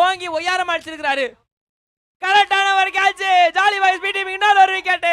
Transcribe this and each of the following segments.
ஓங்கி ஒய்யாரம் அடிச்சிருக்கிறாரு. கரெக்டான ஒரு catch. Jolly boys B team இன்னொரு ஒரு விக்கெட்.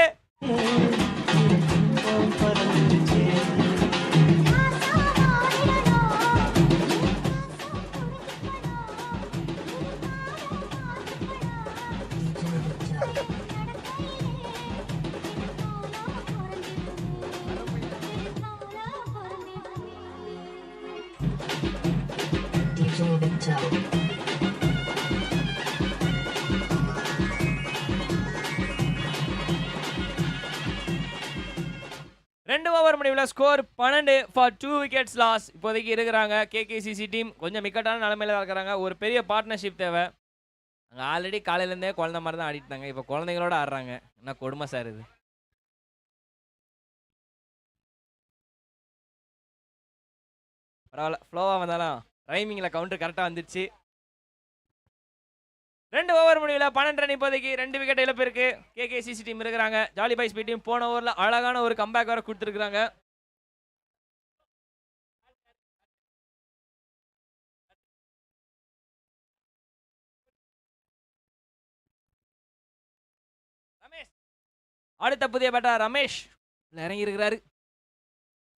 ரெண்டு ஓவர் முடிவில் ஸ்கோர் 12 ஃபார் 2 விக்கெட்ஸ் லாஸ் இப்போதைக்கு இருக்கிறாங்க. கேகேசிசி டீம் கொஞ்சம் மிக்கட்டான நிலைமையில தான் இருக்கிறாங்க. ஒரு பெரிய பார்ட்னர்ஷிப் தேவை. அங்கே ஆல்ரெடி காலையிலேருந்தே குழந்தை மாதிரி தான் ஆடிட்டாங்க. இப்போ குழந்தைங்களோட ஆடுறாங்க. என்ன கொடுமை சார் இது. பரவாயில்ல, ஃப்ளோவாக வந்தாலும் ரைமிங்கில் கவுண்டர் கரெக்டாக வந்துடுச்சு. 2 ஓவர் முடிவில் 12 ரன் இப்போதைக்கு 2 விக்கெட் இழப்பு இருக்கு. கேகேசிசி டீம் இருக்கிறாங்க. ஜாலி பாய்ஸ் பி டீம் போன ஓவரில் அழகான ஒரு கம்பேக் வர கொடுத்துருக்காங்க. ரமேஷ் அடுத்த புதிய பேட்டர் ரமேஷ் இறங்கி இருக்கிறாரு.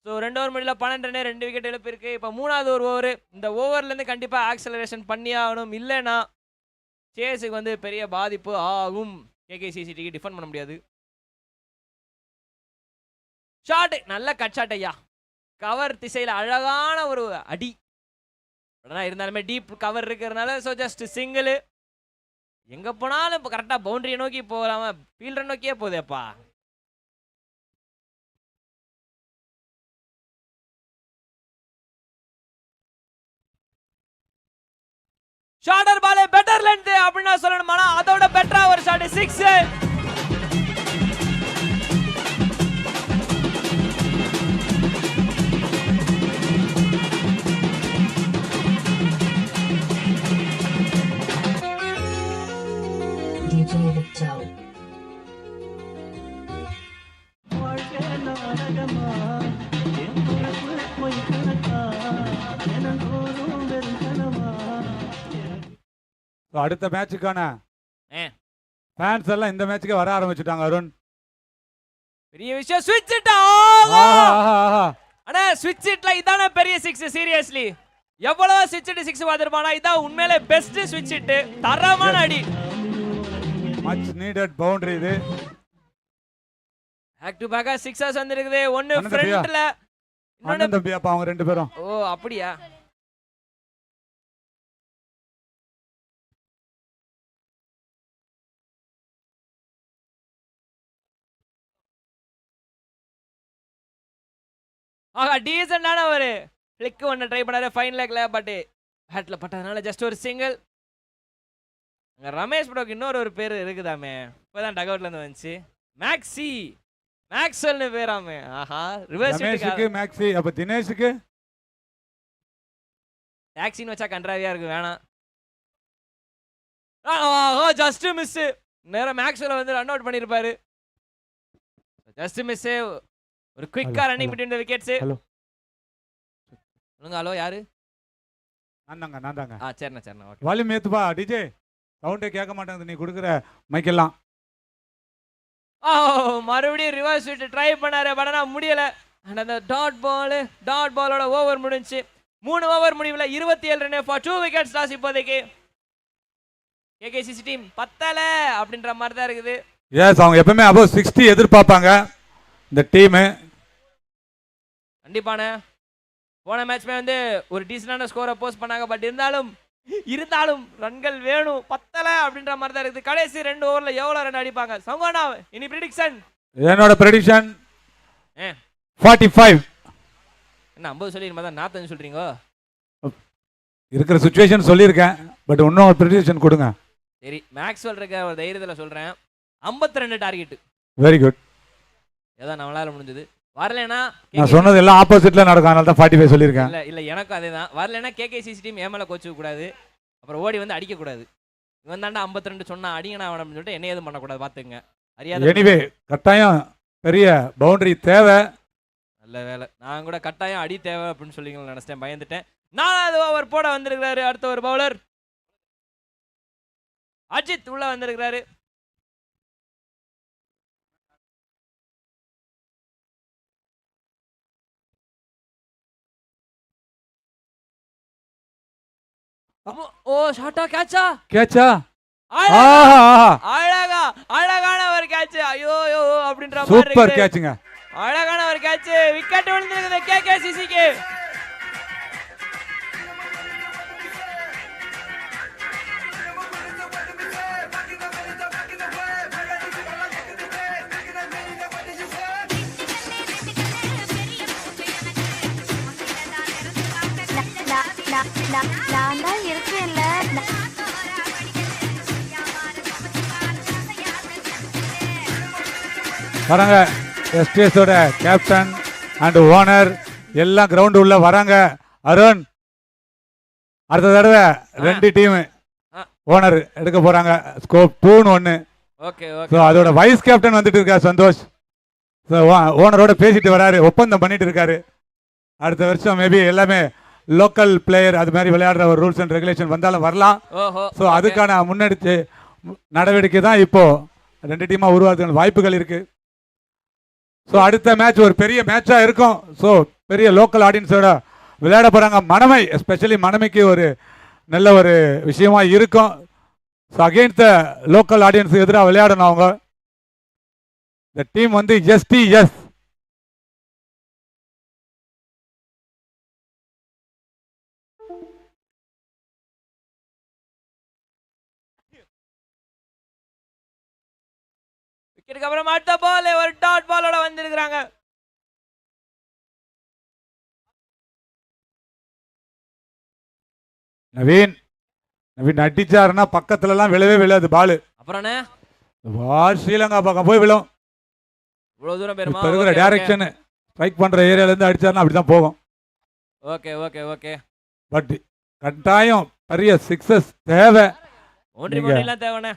ஸோ 2 ஓவர் முடிவில் 12 ரன் 2 விக்கெட் இழப்பு இருக்கு. இப்போ 3வது ஒரு ஓவர். இந்த ஓவர்லேருந்து கண்டிப்பாக ஆக்சலரேஷன் பண்ணி ஆகணும். இல்லைன்னா சேஸுக்கு வந்து பெரிய பாதிப்பு ஆகும். கேகேசிசிடிக்கு டிஃபெண்ட் பண்ண முடியாது. ஷாட் நல்ல கட் ஷாட் ஐயா. கவர் திசையில் அழகான ஒரு அடி. இருந்தாலுமே டீப் கவர் இருக்கிறதுனால ஸோ ஜஸ்ட் சிங்கிள். எங்கே போனாலும் இப்போ கரெக்டாக பவுண்டரியை நோக்கி போகலாமா, ஃபீல்டரை நோக்கியே போகுதேப்பா. ஷார்டர் பால் பெட்டர் லென்த் அப்படின்னா சொல்லணுமானா அதோட பெட்டரா ஒரு ஷாட் 6. அடுத்த மேட்சுக்கான ஃபேன்ஸ் எல்லாம் இந்த மேட்சுக்கு வர ஆரம்பிச்சுட்டாங்க. அருண் பெரிய விஷயம். ஸ்விட்ச் இட். அண்ணா ஸ்விட்ச் இட்ல இதான பெரிய 6. சீரியஸ்லி எவ்வளவு ஸ்விட்ச் இட் 6 வாதிருப்பானா இதான் உண்மையிலே பெஸ்ட் ஸ்விட்ச் இட். தரமான அடி. மச் நீடட் பவுண்டரி இது. பேக் டு பேக்கா 6s வந்திருக்குது. ஒன்னு ஃப்ரண்ட்ல இன்னொன்னு தம்பியாப்பா அவங்க ரெண்டு பேரும். ஓ அப்படியா. ஆஹா டீசென்டான ஒரு ஃபிளிக் ஒன்று ட்ரை பண்ணாரு ஃபைன் லெக்ல. பட் ஹேட்ல பட்டதுனால ஜஸ்ட் ஒரு சிங்கிள். ரமேஷ் ப்ரோக்கு இன்னொரு ஒரு பேர் இருக்குதாமே, இப்போதான் டக் அவுட்ல இருந்து வந்துச்சு. மேக்ஸி மேக்ஸ்வெல்னு பேராமே. ஆஹா ரிவர்ஸ் மேக்ஸி. அப்ப தினேஷுக்கு டாக்ஸின்னு வச்சா கன்றாவியா இருக்கு, வேணாம். ஆஹா ஜஸ்ட் மிஸ். நேரா மேக்ஸ்வெல் வந்து ரன் அவுட் பண்ணிருப்பாரு. Just miss. ஒரு குயிக்கா running between the wickets. Hello சொல்லுங்க. ஹலோ யாரு? நான் தாங்க. சரிண்ணா ஓகே. Volume ஏத்துப்பா DJ. சவுண்டே கேட்க மாட்டேங்குது நீ கொடுக்குற மைக் எல்லாம். மறுபடியும் ரிவர்ஸ் விட்டு ட்ரை பண்ணாரு, பட் ஆனா முடியல. அந்த டாட் பாலோட ஓவர் முடிஞ்சு 3 ஓவர் முடிவுல 27 ரன் ஃபார் 2 விக்கெட்ஸ் லாஸ். இப்போதைக்கு கேகேசிசி டீம் பத்தல அப்படின்ற மாதிரி தான் இருக்குது. எஸ் அவங்க எப்பவுமே அபவ் 60 எதிர்பார்ப்பாங்க இந்த டீம். கண்டிப்பான போன மேட்ச்மே வந்து ஒரு டீசென்டான ஸ்கோரை போஸ்ட் பண்ணாங்க. பட் இருந்தாலும் ரன்கள் வேணும், பத்தல அப்படின்ற மாதிரி தான் இருக்குது. கடைசி 2 ஓவர்ல எவ்வளவு ரன் அடிப்பாங்க சங்கோனா? இனி பிரெடிக்ஷன். என்னோட பிரெடிக்ஷன் 45. என்ன 50 சொல்லிருமா தான் 40 சொல்றீங்க? இருக்கிற சிச்சுவேஷன் சொல்லியிருக்கேன், பட் இன்னும் ஒரு பிரெடிக்ஷன் கொடுங்க. சரி மேக்ஸ்வெல் இருக்க ஒரு தைரியத்தில் சொல்றேன் 52 டார்கெட். Very good. ஏதோ நம்மளால முடிஞ்சது. வரலனா நான் சொன்னது எல்லாம் ஆப்போசிட்ல நடக்கும், அதனால தான் 45 சொல்லியிருக்கேன். இல்ல எனக்கும் அதேதான். வரலனா கேகேசிசி டீம் ஏமல கோச்சுக்க கூடாது, அப்புறம் ஓடி வந்து அடிக்க கூடாது. இவன் தாண்டா 52 சொன்னா அடிங்கனா அவன் அப்படின்னு சொல்லிட்டு என்ன எதுவும் பண்ணக்கூடாது பார்த்துங்க. அறியாத. எனிவே கட்டாயம் பெரிய பவுண்டரி தேவை. நல்ல வேலை, நான் கூட கட்டாயம் அடி தேவை அப்படின்னு சொல்லி நினைச்சிட்டேன், பயந்துட்டேன். 4வது ஓவர் போட வந்திருக்கிறாரு அடுத்த ஒரு பவுலர் அஜித் உள்ள வந்திருக்கிறாரு. ஓ ஷாட்டா கேட்சா கேட்சா அழகா அழகான ஒரு கேட்ச். ஐயோ அப்படின்ற மாதிரி சூப்பர் கேட்சுங்க. அழகான ஒரு கேட்ச். விக்கெட் விழுந்திருக்குது கேகேசிசிக்கு. நான் தான் இருக்கேன்ல. வராங்க எஸ்டிஎஸோட கேப்டன் அண்ட் ஓனர் எல்லாம் கிரவுண்ட் உள்ள வராங்க. அருண் அடுத்த தடவை 2 டீம் ஓனர் எடுக்க போறாங்க. ஸ்கோப் 2-1. ஓகே ஸோ அதோட வைஸ் கேப்டன் வந்துட்டு இருக்காரு சந்தோஷ். ஸோ ஓனரோட பேசிட்டு வராரு, ஒப்பந்தம் பண்ணிட்டு இருக்காரு. அடுத்த வருஷம் மேபி எல்லாமே லோக்கல் பிளேயர் அது மாதிரி விளையாடுற ஒரு ரூல்ஸ் அண்ட் ரெகுலேஷன் வந்தாலும் வரலாம். ஸோ அதுக்கான முன்னெடுத்து நடவடிக்கை தான் இப்போ 2 டீமாக உருவாக்குறதுக்கான வாய்ப்புகள் இருக்கு. ஸோ அடுத்த மேட்ச் ஒரு பெரிய மேட்சா இருக்கும். ஸோ பெரிய லோக்கல் ஆடியன்ஸோட விளையாட போறாங்க. மனமை எஸ்பெஷலி மனமைக்கு ஒரு நல்ல ஒரு விஷயமா இருக்கும். ஸோ அகெயின்ஸ்ட் த லோக்கல் ஆடியன்ஸுக்கு எதிராக விளையாடணும் அவங்க. இந்த டீம் வந்து எஸ்டிஎஸ். விக்கெட்டுக்கு அப்புறம் அடுத்த பால் ஒரு டாட் பாலோட வந்திருக்காங்க. நவீன் அடிச்சாருன்னா பக்கத்துல எல்லாம் விழவே விழாது பால். அப்புறம் பால் ஸ்ரீலங்கா பக்கம் போய் விழும். இவ்வளவு தூரம் பெருமா இப்ப இருக்கிற டைரக்ஷன் ஸ்ட்ரைக் பண்ற ஏரியால இருந்து அடிச்சாருன்னா அப்படிதான் போகும். Okay okay okay. பட் கட்டாயம் பெரிய சிக்ஸஸ் தேவை. ஒன்றிலாம் தேவைண்ணே.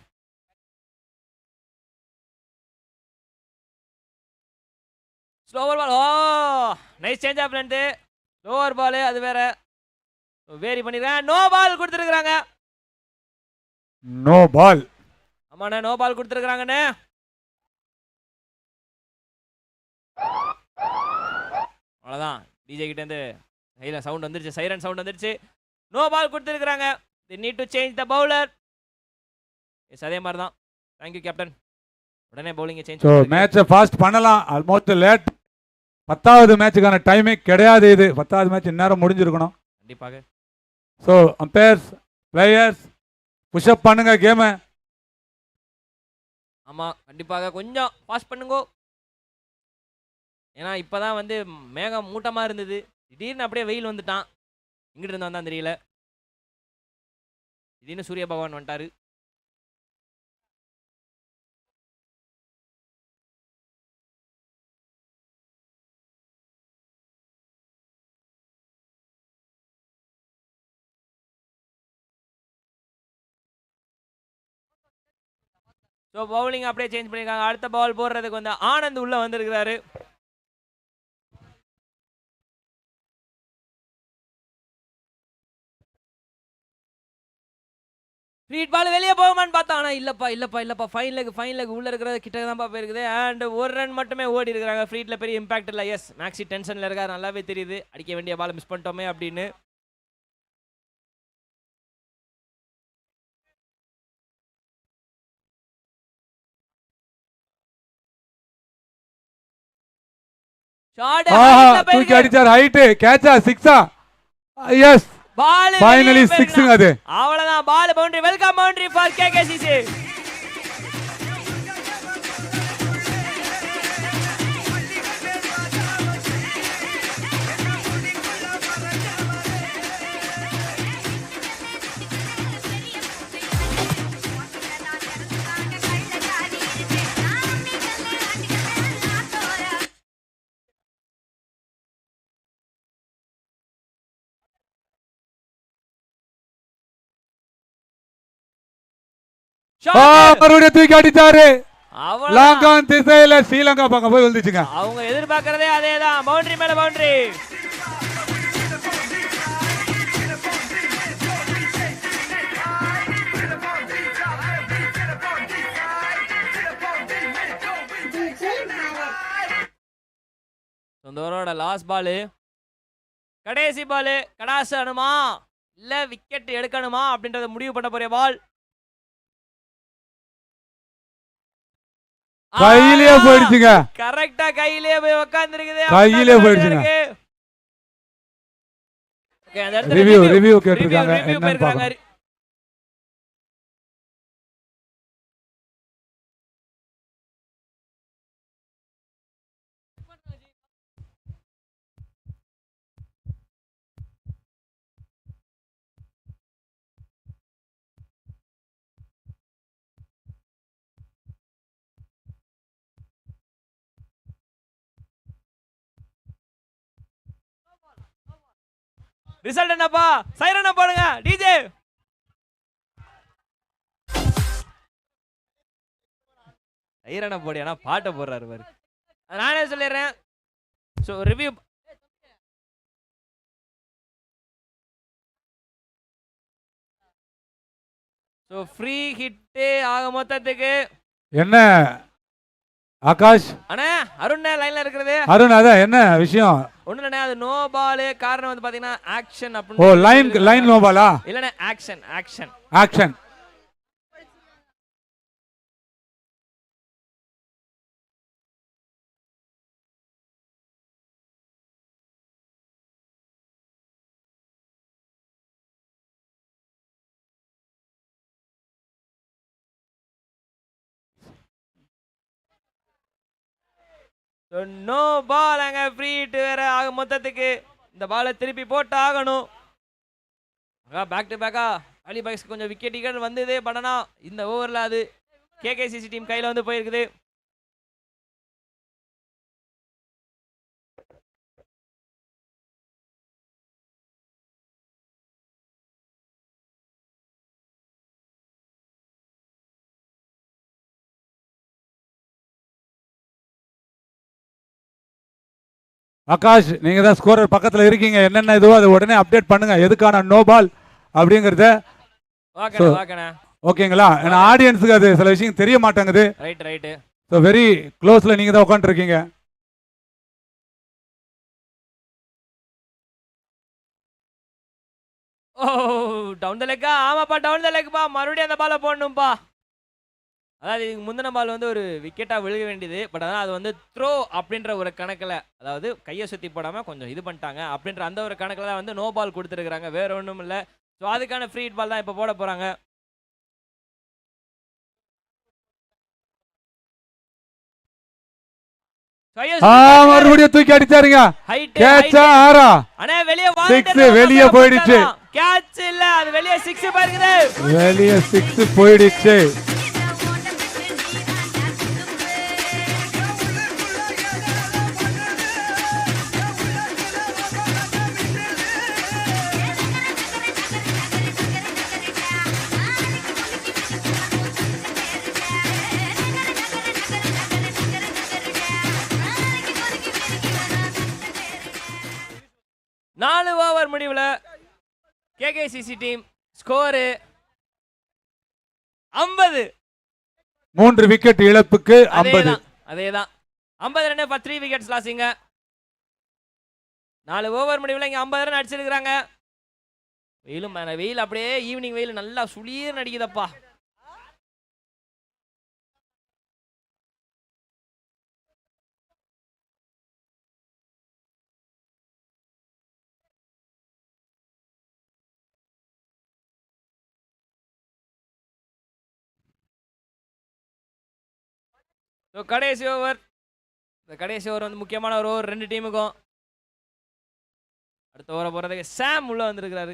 Slower ball. Oh nice change of length. Slower ball அது வேற வேரி பண்ணிருக்காங்க. நோ பால் கொடுத்துருக்காங்க. No ball. ஆமாண்ணே நோ பால் கொடுத்துருக்காங்கண்ணே. அவ்வளோதான். டிஜே கிட்ட இருந்து சவுண்ட் வந்துருச்சு, சைரன் சவுண்ட் வந்துருச்சு. நோ பால் கொடுத்துருக்காங்க. The need to change the bowler. Yes அதே மாதிரி தான். Thank you captain. உடனே பவுலிங்கை சேஞ்ச். ஸோ மேட்சை ஃபாஸ்ட் பண்ணலாம். Almost late. 10வது மேட்சுக்கான டைமே கிடையாது இது. 10வது மேட்ச் இந்நேரம் முடிஞ்சிருக்கணும் கண்டிப்பாக. ஸோ அம்பையர்ஸ் பிளேயர்ஸ் புஷ்அப் பண்ணுங்க கேமை. ஆமாம் கண்டிப்பாக கொஞ்சம் பாஸ் பண்ணுங்கோ. ஏன்னா இப்போ தான் வந்து மேகம் மூட்டமாக இருந்தது, திடீர்னு அப்படியே வெயில் வந்துட்டான். இங்கிட்டு இருந்து வந்தான் தெரியல. திடீர்னு சூரிய பகவான் வந்துட்டாரு. ஸோ பவுலிங் அப்படியே சேஞ்ச் பண்ணியிருக்காங்க. அடுத்த பால் போடுறதுக்கு வந்து ஆனந்த் உள்ள வந்திருக்கிறாரு. ஸ்வீட் பால் வெளியே போகுமான்னு பார்த்தா ஆனால் இல்லைப்பா ஃபைன் லெக் உள்ள இருக்கிறது கிட்ட தான்ப்பா போயிருக்குது. அண்ட் ஒரு ரன் மட்டுமே ஓடி இருக்கிறாங்க. ஃப்ரீட்ல பெரிய இம்பாக்ட் இல்லை. எஸ் மேக்ஸி டென்ஷனில் இருக்காரு, நல்லாவே தெரியுது. அடிக்க வேண்டிய பால் மிஸ் பண்ணிட்டோமே அப்படின்னு. தூக்கி அடிச்சார். ஹைட் கேட்சா சிக்ஸா? எஸ் பால் ஃபைனலி சிக்ஸ்ங்க. அது அவ்வளவுதான். Ball boundary. Welcome boundary for KKCC. மறுபடியும் தூக்கி அடிச்சாரு. லாங்கான் திசையில ஸ்ரீலங்கா பக்கம் போய் வந்துச்சுங்க. அவங்க எதிர்பார்க்கறதே அதேதான். பவுண்டரி மேல பவுண்டரி. இந்த ஓவரோட லாஸ்ட் பாலு, கடைசி பாலு. கடாசு அணுமா இல்ல விக்கெட் எடுக்கணுமா அப்படின்றத முடிவு பண்ண போற பால். கையிலேயே போயிடுச்சுங்க. கரெக்டா கையிலேயே போய் உட்கார்ந்திருக்குது. கையிலேயே போயிடுச்சுங்க. ரிவ்யூ கேட்டிருக்காங்க. என்னன்னு பாருங்க. ரிசல்ட் என்னப்பா? சைரனை போடுங்க டிஜே. சைரனை போடு, ஏன்னா பாட்டை போடுறாரு பாரு. நானே சொல்லிடுறேன். So review so free hit ஆக மொத்தத்துக்கு என்ன ஆகாஷ்? அண்ணா அருண் லைன்ல இருக்கிறது. அருண், அதான் என்ன விஷயம்? ஒண்ணுண்ணே, அது நோ பால். காரணம் வந்து பாத்தீங்கன்னா ஆக்ஷன். ஓ, லைன் நோ பாலா? இல்லண்ணே, action action action. No ball. அங்க ஃப்ரீ ஹிட் வேற ஆக மொத்தத்துக்கு இந்த பாலை திருப்பி போட்டு ஆகணும். பேக் டு பேக்கா அலி பாய்ஸ்க்கு கொஞ்சம் விக்கெட்டுகள் வந்தது. பட் ஆனா இந்த ஓவரில் அது கேகேசிசி டீம் கையில் வந்து போயிருக்குது. ஆகாஷ், நீங்க தான் ஸ்கோரர் பக்கத்துல இருக்கீங்க. என்னென்ன இதுவோ அதை உடனே அப்டேட் பண்ணுங்க. எதுக்கான நோ பால் அப்படிங்கறத. ஓகேங்களா? ஏன்னா ஆடியன்ஸுக்கு அது சில விஷயம் தெரிய மாட்டேங்குது. ரைட். ஸோ வெரி க்ளோஸ்ல நீங்க தான் உட்காந்துருக்கீங்க. ஓ, டவுன் த லெக்கா? ஆமாப்பா, டவுன் த லெக்பா. மறுபடியும் அந்த பாலை போடணும்பா. அதாவது இதுக்கு முந்தின பால் வந்து ஒரு விக்கெட்டாக விழுக வேண்டியது. பட் ஆனால் அது வந்து த்ரோ அப்படின்ற ஒரு கணக்கில், அதாவது கையை சுற்றி போடாமல் கொஞ்சம் இது பண்ணிட்டாங்க அப்படின்ற அந்த ஒரு கணக்கில் தான் வந்து நோ பால் கொடுத்துருக்குறாங்க. வேற ஒன்றும் இல்லை. ஸோ அதுக்கான ஃப்ரீ ஹிட் பால் தான் இப்போ போட போகிறாங்க. மறுபடியும் தூக்கி அடிச்சாருங்க. வெளியே போயிடுச்சு. கேட்ச் இல்ல, அது வெளியே 6 போயிருக்குது. வெளியே 6 போயிடுச்சு. நாலு ஓவர் முடிவுல கேகேசிசி டீம் ஸ்கோர் 50. 3 விக்கெட் இழப்புக்கு 50. அதேதான் 50 ரன் ஃபார் 3 விக்கெட்ஸ் லாஸிங்க. 4 ஓவர் முடிவுல இங்க 50 ரன் அடிச்சிருக்காங்க. வெயில் அப்படியே ஈவினிங் வெயில் நல்லா சுளீர் நடிக்குதப்பா. கடைசி ஓவர். இந்த கடைசி ஓவர் வந்து முக்கியமான ஒரு ஓவர் 2 டீமுக்கும். அடுத்த ஓவரை போறதுக்கு சாம் உள்ள வந்திருக்கிறாரு.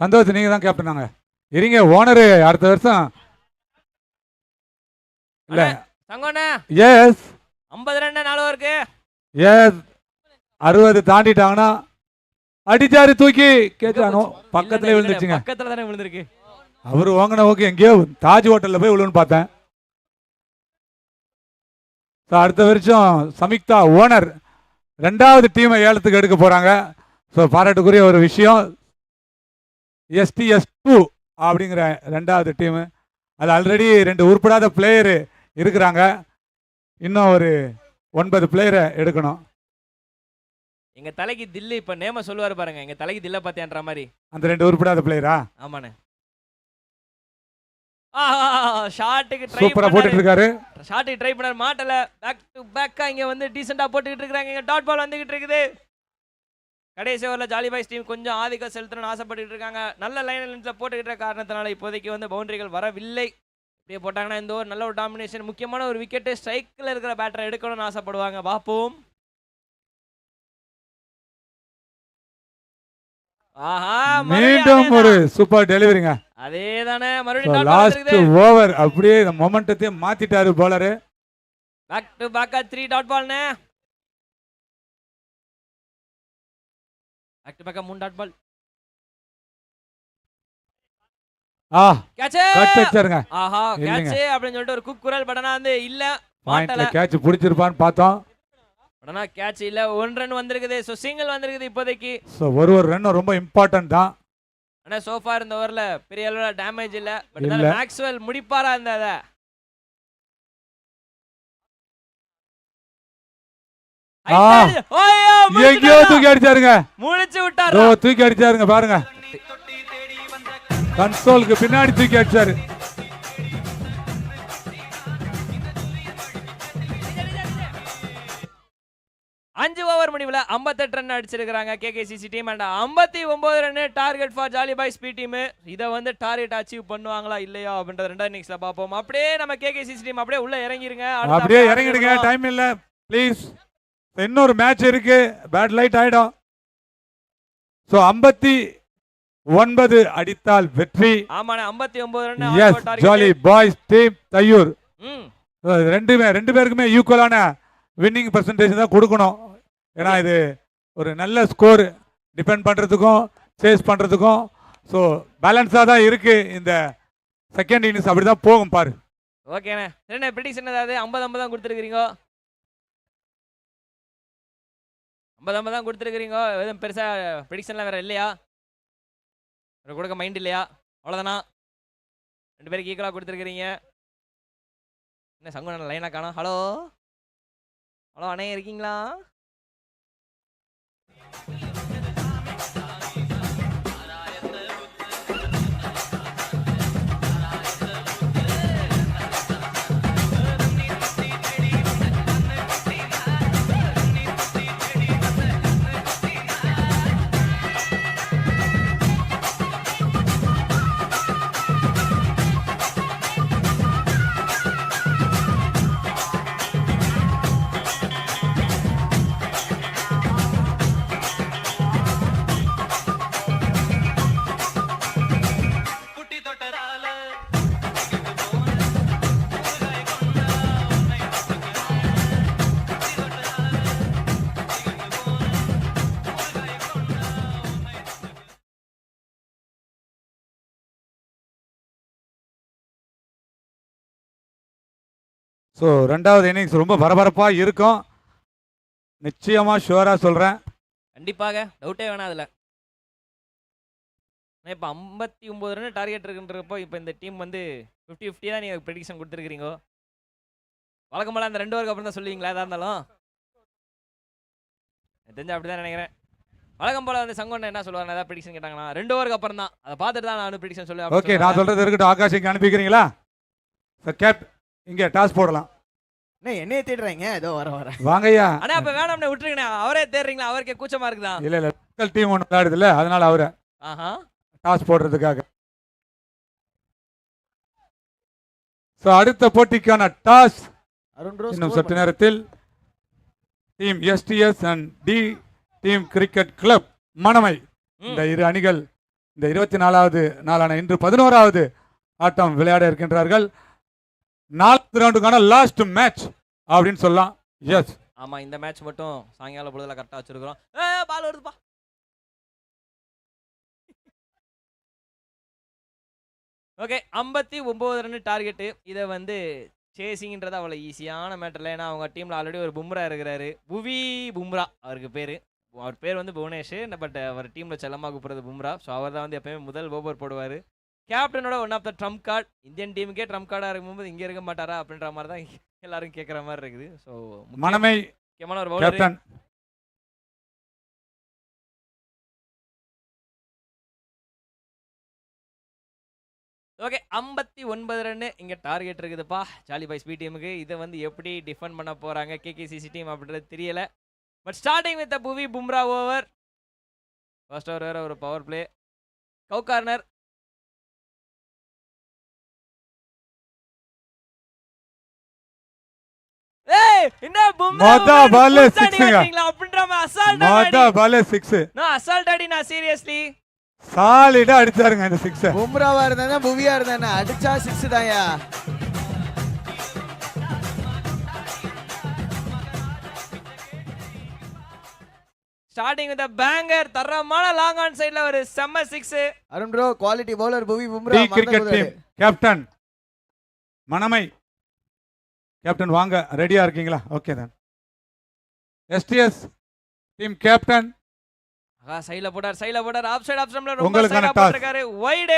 சந்தோஷ், நீங்க தான் கேப்டனாங்க. இருங்க, ஓனர் அடுத்த வருஷம் இல்ல தங்கோண்ணே. எஸ் 50 ரன் 4 ஓவருக்கு. எஸ் 60 தாண்டிட்டாங்கன்னா அடிச்சாரு, தூக்கி கேட்டானோ பக்கத்துல விழுந்துச்சுங்க. பக்கத்துல தானே விழுந்திருக்கு. அவரு வாங்கின ஓகே எங்கேயோ தாஜ் ஹோட்டல்ல போய் விழுன்னு பார்த்தேன். அடுத்த வருஷம் சமிக்தா ஓனர் 2வது டீமை ஏலத்துக்கு எடுக்க போறாங்க. ஸோ பாராட்டுக்குரிய ஒரு விஷயம். STS2 அப்படிங்கிற 2வது டீமு அது ஆல்ரெடி 2 உருப்படாத பிளேயரு இருக்கிறாங்க. இன்னும் ஒரு 9 பிளேயரை எடுக்கணும். எங்க தலைக்கு தில்லு இப்ப நேம சொல்லுவாரு பாருங்க, எங்க தலைக்கு தில்ல பாத்தியான்ற மாதிரி. அந்த 2 உருப்படாத பிளேயரா? ஆமாண்ணே. ஷாட்டுக்கு ட்ரை சூப்பரா போட்டுட்டு இருக்காரு. ஷாட்டுக்கு ட்ரை பண்ணாரு, மாட்டல. பேக் டு பேக்கா இங்க வந்து டீசெண்டா போட்டுக்கிட்டு இருக்காங்க. இங்க டாட் பால் வந்துகிட்டு இருக்குது. கடைசி ஓவரில் ஜாலி பாய்ஸ் டீம் கொஞ்சம் ஆதிக்கம் செலுத்தணும்னு ஆசைப்பட்டு இருக்காங்க. நல்ல லைன்ல போட்டுக்கிட்ட காரணத்தினால இப்போதைக்கு வந்து பவுண்டரிகள் வரவில்லை. இப்படியே போட்டாங்கன்னா இந்த ஒரு நல்ல ஒரு டாமினேஷன், முக்கியமான ஒரு விக்கெட்டு ஸ்ட்ரைக்கில் இருக்கிற பேட்டரை எடுக்கணும்னு ஆசைப்படுவாங்க. பார்ப்போம். மீண்டும் ஒரு சூப்பர் டெலிவரிங்க. அதேதானே, மறுபடியும் லாஸ்ட் ஓவர் அப்படியே இந்த மொமெண்டத்தை மாத்திட்டாரு பவுலர். பேக் டு பேக்கா 3 டாட் பால்னே. பேக் டு பேக்கா 3 டாட் பால். கேட்ச் அடிச்சாருங்க. ஆஹா, கேட்ச் அப்படினு சொல்லிட்டு ஒரு குக்குரல் படனா வந்து இல்ல. பாயிண்ட்ல கேட்ச் பிடிச்சிருப்பான்னு பார்த்தோம். படனா கேட்ச் இல்ல. 1 ரன் வந்திருக்குது. சோ சிங்கிள் வந்திருக்குது இப்போதைக்கு. சோ ஒரு ரன் ரொம்ப இம்பார்ட்டன்ட் தான். ஆனா சோஃபா இந்த ஓவர்ல பெரிய அளவுல டேமேஜ் இல்ல. பட் மேக்ஸ்வெல் முடிப்பாரா இருந்தத. எங்கேயோ தூக்கி அடிச்சாருங்க. முடிச்சு விட்டாரு. தூக்கி அடிச்சாருங்க பாருங்க. கன்சோலுக்கு பின்னாடி தூக்கி அடிச்சாரு. அஞ்சு ஓவர் முடிவில் 58 ரன் அடிச்சிருக்காங்க KKCC team. And 59 run target for jolly boys B team. இதை வந்து டார்கெட் அச்சீவ் பண்ணுவாங்களா இல்லையா அப்படின்றது 2வது இன்னிங்ஸ்ல பார்ப்போம். அப்படியே நம்ம கேகேசிசி டீம் அப்படியே உள்ள இறங்கிருங்க. அப்படியே இறங்கிடுங்க, டைம் இல்ல ப்ளீஸ். இன்னொரு மேட்ச் இருக்கு, பேட் லைட் ஆயிடும். சோ 59 அடித்தால் வெற்றி. ஆமாண்ணே, 59 run. Yes, jolly boys team Thaiyur. ரெண்டு பேருக்குமே ஈக்குவலான வின்னிங் பர்சன்டேஜ் தான் கொடுக்கணும். ஏன்னா இது ஒரு நல்ல ஸ்கோர் டிபெண்ட் பண்ணுறதுக்கும் சேஸ் பண்ணுறதுக்கும். ஸோ பேலன்ஸாக தான் இருக்கு இந்த செகண்ட் இன்னிங்ஸ். அப்படி தான் போகும் பாரு. ஓகேண்ணே, என்ன ப்ரெடிக்ஷன் ஏதாவது? 50-50 தான் கொடுத்துருக்கீங்க. 50-50 தான் கொடுத்துருக்கீங்க. எதுவும் பெருசாக ப்ரெடிக்ஷன்லாம் வேறு இல்லையா? கொடுக்க மைண்ட் இல்லையா? அவ்வளோதானா? 2 பேருக்கு ஈக்குவலாக கொடுத்துருக்கிறீங்க. என்ன சங்கு லைனாக காணோம்? ஹலோ ஹலோ அண்ணே, இருக்கீங்களா? ஸோ 2வது இன்னிங்ஸ் ரொம்ப பரபரப்பாக இருக்கும். நிச்சயமாக ஷுவராக சொல்கிறேன். கண்டிப்பாக, டவுட்டே வேணாம் அதில். இப்போ 59 ரன் டார்கெட் இருக்குன்றப்போ இப்போ இந்த டீம் வந்து 50-50 தான் நீங்கள் ப்ரெடிக்ஷன் கொடுத்துருக்கீங்க. வழக்கம் போல அந்த 2 ஓவருக்கு அப்புறம் தான் சொல்லுவீங்களா எதாக இருந்தாலும்? தெரிஞ்சு அப்படி தான் நினைக்கிறேன். வழக்கம் போல வந்து சங்கோண்ண என்ன சொல்லுவாங்க, ஏதாவது ப்ரெடிக்ஷன் கேட்டாங்கன்னா 2 ஓவருக்கு அப்புறம் தான். அதை பார்த்துட்டு தான் நான் ப்ரெடிக்ஷன் சொல்லுவேன். ஓகே, நான் சொல்கிறது இருக்கட்டும். ஆகாஷ் இங்கே அனுப்பிக்கிறீங்களா? சார் கேப் இங்கே டாஸ் போடலாம். என்னைய தேடுறீங்க? ஏதோ வர வாங்கய்யா. அண்ணா அப்ப வேணாம்னே விட்டுருங்கண்ணே. அவரே தேடுறீங்களா? அவருக்கே கூச்சமா இருக்குதா? இல்ல லோக்கல் டீம் ஒன்று விளையாடுதுல்ல, அதனால அவரை டாஸ் போடுறதுக்காக. ஸோ அடுத்த போட்டிக்கான டாஸ் இன்னும் சற்று நேரத்தில் team STS and D team cricket club Manamai, இந்த இரு அணிகள் இந்த 24வது நாளான இன்று 11வது ஆட்டம் விளையாட இருக்கின்றார்கள். 4வது ரவுண்டுக்கான லாஸ்ட் மேட்ச் அப்படின்னு சொல்லலாம். எஸ், ஆமா, இந்த மேட்ச் மட்டும் சாயங்காலம் பொழுதுல கரெக்டா வச்சிருக்கோம். பால் வருதுப்பா. Okay, 59 run target. இதை வந்து சேசிங்ன்றது அவ்வளோ ஈஸியான மேட்டர்ல. ஏன்னா அவங்க டீம்ல ஆல்ரெடி ஒரு பும்ரா இருக்கிறாரு, புவி பும்ரா அவருக்கு பேரு. அவர் பேர் வந்து புவனேஷ், பட் அவர் டீம்ல செல்லமாக கூப்பிடுறது பும்ரா. ஸோ அவர் தான் வந்து எப்பயுமே முதல் ஓவர் போடுவார். கேப்டனோட one of the trump card. Indian டீமுக்கே ட்ரம்ப் கார்டாக இருக்கும்போது இங்கே இருக்க மாட்டாரா அப்படின்ற மாதிரி தான் எல்லாரும் கேட்குற மாதிரி இருக்குது. ஸோ மனமை முக்கியமான ஒரு பவுலர். கேப்டன். ஓகே 59 ரன்னு இங்கே டார்கெட் இருக்குதுப்பா ஜாலி பாய்ஸ் பி டீமுக்கு. இதை வந்து எப்படி டிஃபெண்ட் பண்ண போகிறாங்க கேகேசிசி டீம் அப்படின்றது தெரியல. பட் ஸ்டார்டிங் வித் புவி பும்ரா ஓவர். ஃபர்ஸ்ட் ஓவர் வேற ஒரு பவர் பிளே. கவு கார்னர். ஏய் என்ன பும்ரா மொத பால் 6ங்க. அப்படின்ற மாதிரி அசால்ட் மொத பால் 6. நான் அசால்ட் அடி நான் சீரியஸ்லி சாலிடா அடிச்சாருங்க இந்த 6. பும்ராவா இருந்தா புவியா இருந்தா அடிச்சா 6 தான்யா. Starting with banger. தரமான லாங் ஆன் சைடுல ஒரு செம்ம 6. Arun bro quality bowler Bhuvi Bumrah. D cricket team captain Manamai captain வாங்க, ரெடியா இருக்கீங்களா? ஓகே தான். எஸ்டிஎஸ் டீம் கேப்டன் சைடுல போட்டார் ஆஃப் சைடுல ரொம்ப உங்களுக்கான சைடா toss. போட்டுருக்காரு. வைடு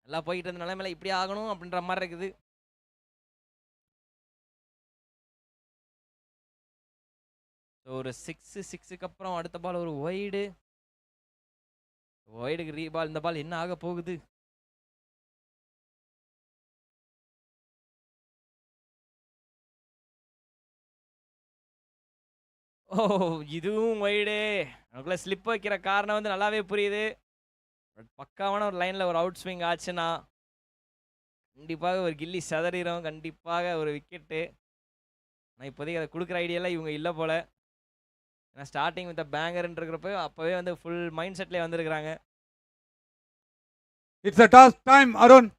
எல்லாம் போயிட்டு இருந்த நிலைமையில இப்படி ஆகணும் அப்படின்ற மாதிரி இருக்குது. ஒரு 6க்கு அப்புறம் அடுத்த பால் ஒரு வைடுக்கு ரீபால். இந்த பால் என்ன ஆக போகுது? ஓ இதுவும் வைடு. நமக்குள்ள ஸ்லிப் வைக்கிற காரணம் வந்து நல்லாவே புரியுது. பட் பக்காவான ஒரு லைனில் ஒரு அவுட் ஸ்விங் ஆச்சுன்னா கண்டிப்பாக ஒரு கில்லி செதறிடும், கண்டிப்பாக ஒரு விக்கெட்டு. ஆனால் இப்போதைக்கு அதை கொடுக்குற ஐடியாலாம் இவங்க இல்லை போல். ஏன்னா ஸ்டார்டிங் வித் பேங்கர்ன்றப்போ அப்போவே வந்து ஃபுல் மைண்ட் செட்லேயே வந்திருக்கிறாங்க. It's a toss time Arun.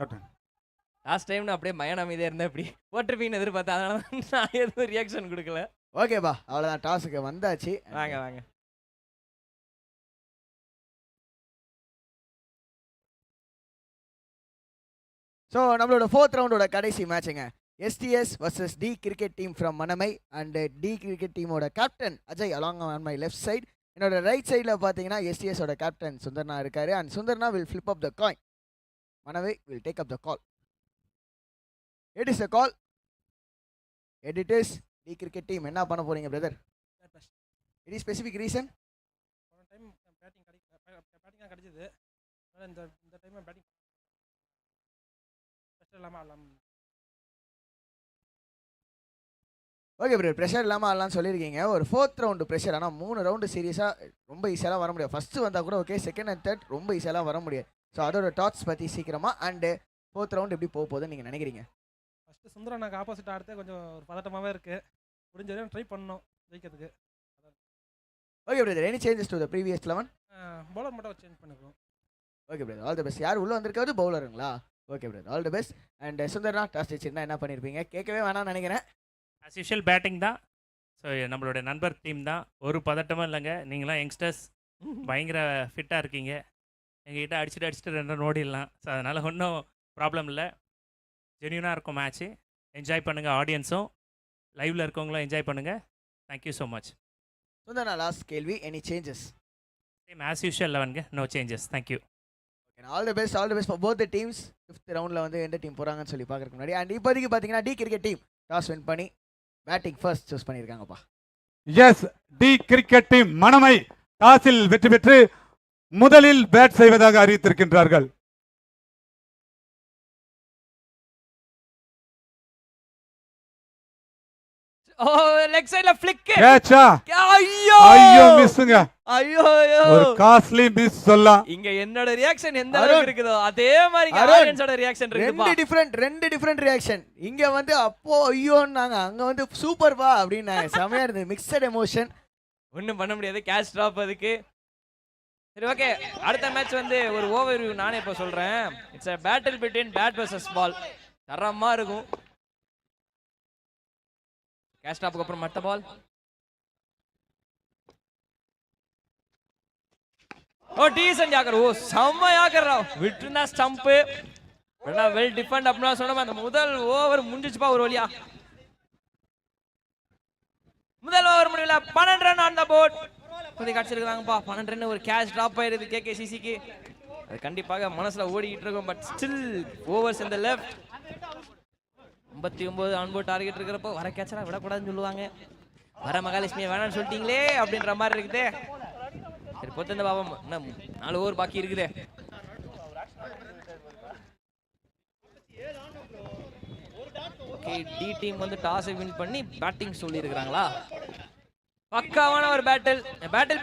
Captain last time நான் அப்படியே மயான அமைதியாக இருந்தேன். இப்படி போட்டிருப்பீங்கன்னு எதிர்பார்த்தேன். அதனால தான் நான் எதுவும் ரியாக்ஷன் கொடுக்கல. ஓகேப்பா அவ்வளவுதான் டாஸுக்கு வந்தாச்சு. வாங்க. ஸோ நம்மளோட 4th ரவுண்டோட கடைசி மேட்சுங்க. STS vs D cricket team from Manamai and D cricket டீமோட captain Ajay along on my left side. என்னோட ரைட் சைடில் பார்த்தீங்கன்னா எஸ்டிஎஸோட கேப்டன் சுந்தர்னா இருக்காரு. அண்ட் சுந்தர்னா will flip up the coin. Manavai will take up the call. It is a call. It is D cricket team என்ன பண்ண போறீங்க brother? Any specific reason? Time பேட்டிங்காக கிடைச்சது. இந்த டைம் பேட்டிங் ப்ரெஷர் இல்லாமல் ஆடலாம். ஓகே பிரதர், ப்ரெஷர் இல்லாமல் ஆடலாம்னு சொல்லியிருக்கீங்க. ஒரு 4th ரவுண்டு ப்ரெஷர். ஆனால் 3 ரவுண்டு சீரியஸாக ரொம்ப ஈஸியாலாம் வர முடியாது. ஃபஸ்ட்டு வந்தால் கூட ஓகே, செகண்ட் அண்ட் தேர்ட் ரொம்ப ஈஸியாலாம் வர முடியாது. ஸோ அதோட டாட்ஸ் பற்றி சீக்கிரமாக அண்டு 4th ரவுண்ட் எப்படி போக போகுதுன்னு நீங்கள் நினைக்கிறீங்க? ஃபஸ்ட்டு சுந்தரம் எனக்கு ஆப்போசிட் ஆடுறது கொஞ்சம் ஒரு பதட்டமாகவே இருக்குது. முடிஞ்ச வரையும் ட்ரை பண்ணணும் ஜெயிக்கிறதுக்கு. Okay brother, any changes to the previous 11? Bowler மட்டும் சேஞ்ச் பண்ணிக்கிறோம். Okay brother, all the best. யார் உள்ளே வந்திருக்காது? பவுலருங்களா? Okay brother, all the best. And சுந்தர்னா டாஸ் வச்சுருந்தா என்ன பண்ணியிருப்பீங்க? கேட்கவே வேணாம்னு நினைக்கிறேன். ஆஸ் யூஷுவல் பேட்டிங் தான். ஸோ நம்மளோட நண்பர் டீம் தான், ஒரு பதட்டமும் இல்லைங்க. நீங்களாம் யங்ஸ்டர்ஸ் பயங்கர ஃபிட்டாக இருக்கீங்க. எங்ககிட்ட அடிச்சுட்டு 2 ரன் ஓடிடலாம். ஸோ அதனால் ஒன்றும் ப்ராப்ளம் இல்லை. ஜென்யூனாக இருக்கும் மேட்ச்சு. என்ஜாய் பண்ணுங்கள், ஆடியன்ஸும் லைவில் இருக்கவங்களும் என்ஜாய் பண்ணுங்கள். Thank you so much. சுந்தர்னா லாஸ்ட் கேள்வி, any changes? Same as usual 11ங்க, no changes. Thank you. Okay, all the best for both the teams. 5th ரவுண்டில் வந்து எந்த டீம் போகிறாங்கன்னு சொல்லி பார்க்கறதுக்கு முன்னாடி அண்ட் இப்போதைக்கு பார்த்தீங்கன்னா D cricket team toss win பண்ணி பேட்டிங் ஃபர்ஸ்ட் சூஸ் பண்ணியிருக்காங்கப்பா. Yes, D cricket team Manamai டாஸில் வெற்றி பெற்று முதலில் பேட் செய்வதாக அறிவித்திருக்கின்றார்கள். ஓ லெக் சைடுல ஃபிளிக். கேட்சா? ஐயோ ஐயோ மிஸ்ங்க. ஐயோ ஒரு காஸ்ட்லி மிஸ் சொல்லலாம். இங்க என்னோட ரியாக்ஷன் எந்த அளவுக்கு இருக்குதோ அதே மாதிரி அருண், ஆடியன்ஸோட ரியாக்ஷன் இருக்குப்பா. ரெண்டு டிஃபரெண்ட் ரியாக்ஷன். இங்க வந்து அப்போ ஐயோன்னாங்க, அங்க வந்து சூப்பர்பா அப்படின்னாங்க. செமையா இருந்தது, மிக்சட் எமோஷன். ஒன்றும் பண்ண முடியாது, கேஷ் ட்ராப் அதுக்கு. சரி ஓகே, அடுத்த மேட்ச் வந்து ஒரு ஓவர்வியூ நானே இப்போ சொல்றேன். It's a battle between bat versus ball. தரமா இருக்கும். கேஷ் ட்ராப்புக்கு அப்புறம் மற்ற பால். ஓ டீசன்ட் யாக்கர். ஓ செம்ம யாக்கர். விட்டுருந்தா ஸ்டம்ப். வெல் டிஃபெண்ட் அப்படின்னா சொன்னோம். அந்த முதல் ஓவர் முடிஞ்சிச்சுப்பா ஒரு வழியா. முதல் ஓவர் முடியல. 12 ரன் ஆன் த போர்ட். இப்போதைக்கு அடிச்சிருக்காங்கப்பா 12 ரன். ஒரு கேட்ச் டிராப் ஆயிருது கேகேசிசிக்கு. அது கண்டிப்பாக மனசுல ஓடிக்கிட்டு இருக்கும். பட் ஸ்டில் ஓவர்ஸ் இந்த லெஃப்ட். 59 ஆன் போர்ட் டார்கெட் இருக்கிறப்போ வர கேட்சரா விடக்கூடாதுன்னு சொல்லுவாங்க. வர மகாலட்சுமியை வேணான்னு சொல்லிட்டீங்களே அப்படின்ற மாதிரி இருக்குதே. சரி பொறுத்த இந்த பாவம் இன்னும் 4 ஓவர் பாக்கி இருக்குதே. டி டீம் வந்து டாஸை வின் பண்ணி பேட்டிங் சொல்லி இருக்காங்களா? பக்காவான ஒரு battle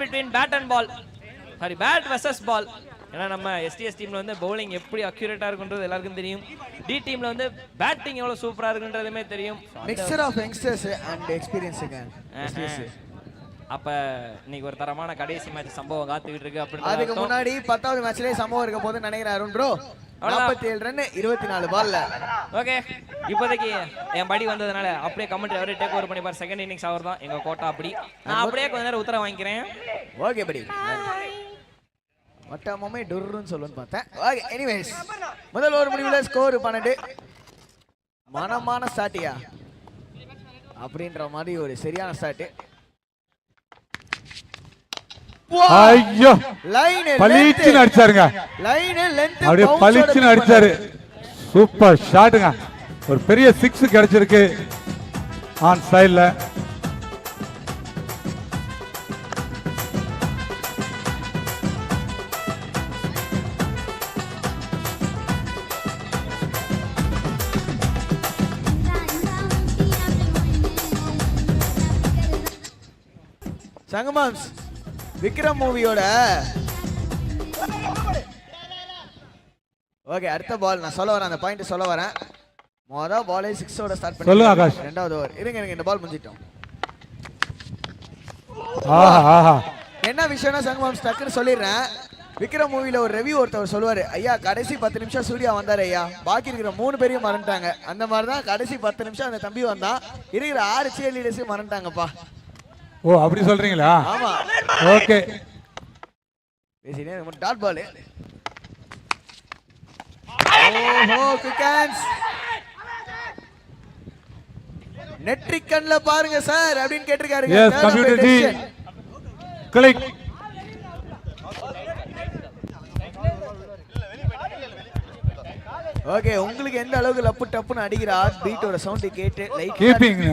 between bat and ball. Sorry bat versus ball. ஏன்னா நம்ம எஸ்டிஎஸ் டீம்ல வந்து பவுலிங் எப்படி அக்யூரேட்டா இருக்குன்றது எல்லாருக்கும் தெரியும். டி டீம்ல வந்து பேட்டிங் எவ்வளவு சூப்பரா இருக்குன்றதுமே தெரியும். மிக்சர் ஆஃப் யங்ஸ்டர்ஸ் அண்ட் எக்ஸ்பீரியன்ஸுங்க. அப்ப இன்னைக்கு ஒரு தரமான கடைசி மேட்ச் சம்பவம் காத்துக்கிட்டு இருக்கு. அப்படி அதுக்கு முன்னாடி 10வது மேட்ச்லயே சம்பவம் இருக்க போது நினைக்கிறேன் அருண் ப்ரோ. 47 ரன் 24 பால்ல. ஓகே இப்போதைக்கு என் படி வந்ததுனால அப்படியே கமெண்ட் அவரே டேக் ஓவர் பண்ணிப்பார். செகண்ட் இன்னிங்ஸ் அவர் தான் எங்க கோட்டா. அப்படி நான் அப்படியே கொஞ்ச நேரம் உத்தரவு வாங்கிக்கிறேன். ஓகே படி. மொத்தமாமே டுர்ருன்னு சொல்லுன்னு பார்த்தேன். ஓகே எனிவேஸ் முதல் ஓவர் முடிவுல ஸ்கோர் 12. மனமான ஸ்டார்ட்டியா அப்படின்ற மாதிரி ஒரு சரியான ஸ்டார்ட். ஐயோ லைன் பளிச்சுன்னு அடிச்சாருங்க. லைன் லெந்த் அப்படியே பளிச்சுன்னு அடிச்சாரு. சூப்பர் ஷாட்டுங்க. ஒரு பெரிய 6 கிடைச்சிருக்கு ஆன் சைடுல. சங்கமாம்ஸ் விக்ரம் மூவியோட ஓகே அடுத்த பால் நான் சொல்ல வரேன். அந்த பாயிண்ட் சொல்ல வரேன். மொதல் பாலே 6ஓட ஸ்டார்ட் பண்ணி சொல்லுங்க ஆகாஷ். ரெண்டாவது ஓவர் இருங்க இந்த பால் முடிஞ்சிட்டோம். ஆஹா என்ன விஷயம்னா சங்கமாம்ஸ் டக்குன்னு சொல்லிடுறேன். விக்ரம் மூவில ஒரு ரிவ்யூ ஒருத்தவர் சொல்லுவாரு, ஐயா கடைசி 10 நிமிஷம் சூர்யா வந்தாரு ஐயா, பாக்கி இருக்கிற 3 பேரையும் மறந்துட்டாங்க. அந்த மாதிரி தான் கடைசி 10 நிமிஷம் அந்த தம்பி வந்தான், இருக்கிற 6 சியர் லீடர்ஸையும் மறந்துட்டாங்கப்பா. ஓ அப்படி சொல்றீங்களா? ஆமா ஓகே பேசினே டாட் பால். ஓஹோ குக்கான்ஸ் நெட்ரிக் கண்ல பாருங்க சார் அப்படின்னு கேட்டிருக்காருங்க. Yes computer ji click. Okay உங்களுக்கு எந்த அளவுக்கு லப்பு டப்புன்னு அடிக்கிற ஹார்ட் பீட்டோட சவுண்ட் கேட்டு லைக் கீப்பிங்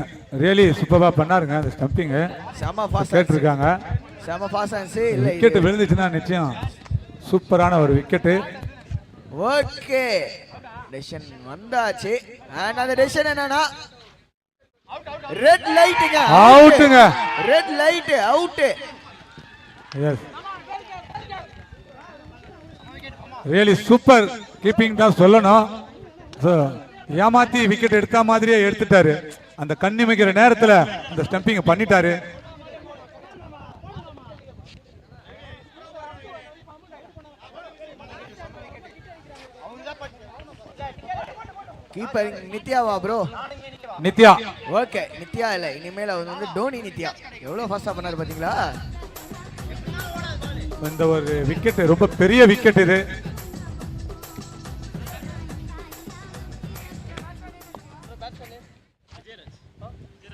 ரியலி சூப்பரா பண்ணாருங்க. அந்த ஸ்டம்பிங் செம ஃபாஸ்ட் கேட்டிருக்காங்க. செம ஃபாஸ்ட் ஆன்ஸ் இல்ல விக்கெட் விழுந்துச்சுன்னா நிச்சயம் சூப்பரான ஒரு விக்கெட். ஓகே டெசிஷன் வந்தாச்சு. அண்ட் அந்த டெசிஷன் என்னன்னா ரெட் லைட்டுங்க. அவுட்டுங்க. Red light out. Yes really super keeping தான் சொல்லணும். ஏமாத்தி விக்கெட் எடுத்த மாதிரியே எடுத்துட்டாரு. அந்த கண்ணிமைக்கிற நேரத்தில் அந்த ஸ்டம்பிங் பண்ணிட்டாரு. கீப்பர் நித்யாவா ப்ரோ? நித்யா. ஓகே நித்யா இல்ல இனிமேல் அவர் வந்து டோனி நித்யா. எவ்வளவு ஃபாஸ்டா பண்ணாரு பாத்தீங்களா? இந்த ஒரு விக்கெட் ரொம்ப பெரிய விக்கெட் இது.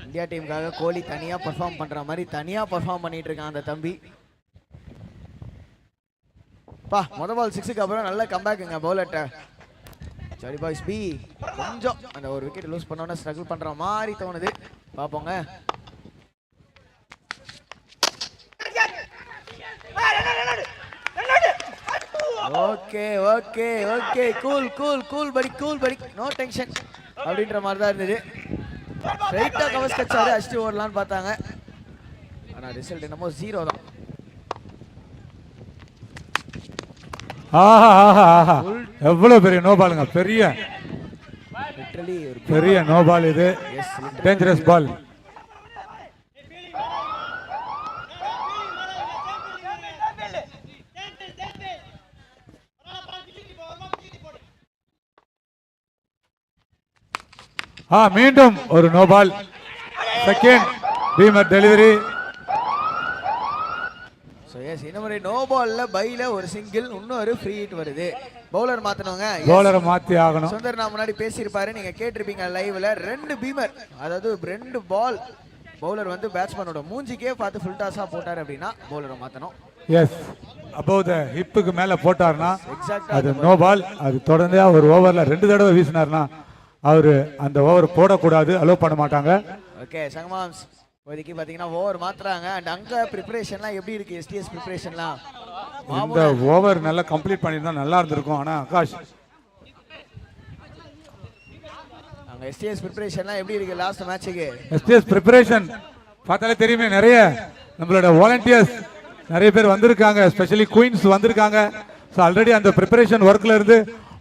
இந்தியா டீமுக்காக கோலி தனியா பெர்ஃபார்ம் பண்ற மாதிரி தனியா பெர்ஃபார்ம் பண்ணிட்டு இருக்கான் அந்த தம்பி. பா முதல் பால் 6க்கு அப்புறம் நல்ல கம்பேக்குங்க பவுலர்ட்ட. சரி பாய்ஸ் பி கொஞ்சம் அந்த ஒரு விக்கெட் லூஸ் பண்ணோன்னா ஸ்ட்ரகிள் பண்ற மாதிரி தோணுது. பாப்போங்க. Okay okay okay cool cool cool படி கூல் படி நோ டென்ஷன் அப்படின்ற மாதிரி தான் இருந்தது. ஸ்ட்ரைட்டா கவர்ஸ் கச்சாரு அடிச்சு ஓடலான்னு பார்த்தாங்க. ஆனா ரிசல்ட் என்னமோ 0 தான். ஆஹா ஆஹா ஆஹா எவ்வளவு பெரிய நோ பாலுங்க. பெரிய லிட்டரலி ஒரு பெரிய நோ பால் இது. டேஞ்சரஸ் பால். மீண்டும் ஒரு நோ பால். செகண்ட் பீமர் டெலிவரி. ஸோ எஸ் இந்த மாதிரி நோ பால்ல பைல ஒரு சிங்கிள், இன்னொரு ஃப்ரீ ஹிட் வருது. பவுலர் மாத்தணுங்க. பவுலரை மாத்தி ஆகணும். சுந்தர் நான் முன்னாடி பேசியிருப்பாரு, நீங்க கேட்டிருப்பீங்க லைவ்ல. 2 பீமர், அதாவது 2 பால் பவுலர் வந்து பேட்ஸ்மேனோட மூஞ்சிக்கே பார்த்து ஃபுல் டாஸா போட்டாரு அப்படின்னா பவுலரை மாத்தணும். எஸ், அபவ் த ஹிப்புக்கு மேல போட்டார்னா எக்ஸாக்டா அது நோ பால். அது தொடர்ந்து ஒரு ஓவர்ல 2 தடவை வீசினார்னா அவரு அந்த ஓவர் போடக்கூடாது, அலோவ் பண்ண மாட்டாங்க. ஓகே சங்கமாம்ஸ், இப்போதைக்கு பார்த்தீங்கன்னா ஓவர் மாத்துறாங்க. அண்ட் அங்கே ப்ரிப்பரேஷன்லாம் எப்படி இருக்கு? எஸ்டிஎஸ் ப்ரிப்பரேஷன்லாம் இந்த ஓவர் நல்லா கம்ப்ளீட் பண்ணியிருந்தா நல்லா இருந்திருக்கும். ஆனால் ஆகாஷ், அங்கே எஸ்டிஎஸ் ப்ரிப்பரேஷன்லாம் எப்படி இருக்கு லாஸ்ட் மேட்சுக்கு? எஸ்டிஎஸ் ப்ரிப்பரேஷன் பார்த்தாலே தெரியுமே, நிறைய நம்மளோட வாலண்டியர்ஸ் நிறைய பேர் வந்திருக்காங்க, ஸ்பெஷலி குயின்ஸ் வந்திருக்காங்க. ஸோ ஆல்ரெடி அந்த ப்ரிப்பரேஷன் ஒர்க்ல இருந்து